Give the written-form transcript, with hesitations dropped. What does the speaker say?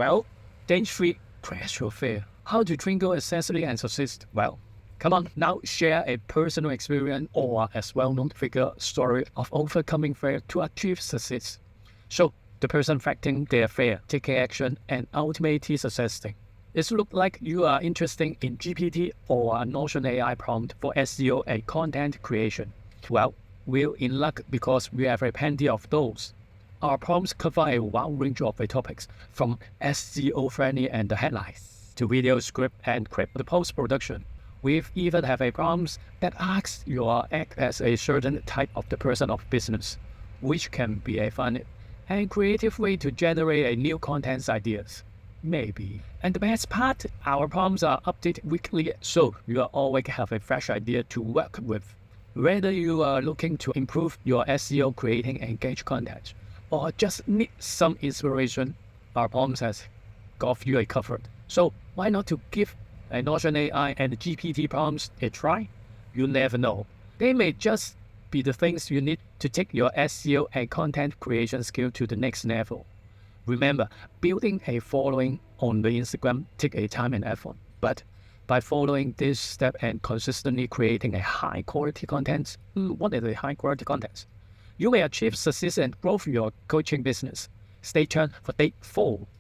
Well, Day-3, crash your fear. How to twinkle accessory and succeed? Well, come on, now share a personal experience or as well-known figure story of overcoming fear to achieve success. So, the person facing their fear, taking action, and ultimately succeeding. It looks like you are interested in GPT or a Notion AI prompt for SEO and content creation. Well, we're in luck because we have plenty of those. Our prompts cover a wide range of topics, from SEO-friendly and the headlines, to video script and the post-production. We even have a prompt that asks you to act as a certain type of the person of business, which can be a fun and creative way to generate a new content ideas. Maybe. And the best part, our prompts are updated weekly, so you always have a fresh idea to work with. Whether you are looking to improve your SEO creating engaged content, or just need some inspiration, our prompts has got you covered. So why not to give a Notion AI and GPT prompts a try? You never know. They may just be the things you need to take your SEO and content creation skill to the next level. Remember, building a following on the Instagram takes a time and effort, but by following this step and consistently creating a high quality content, what is a high quality content? You may achieve success and grow your coaching business. Stay tuned for Day 4.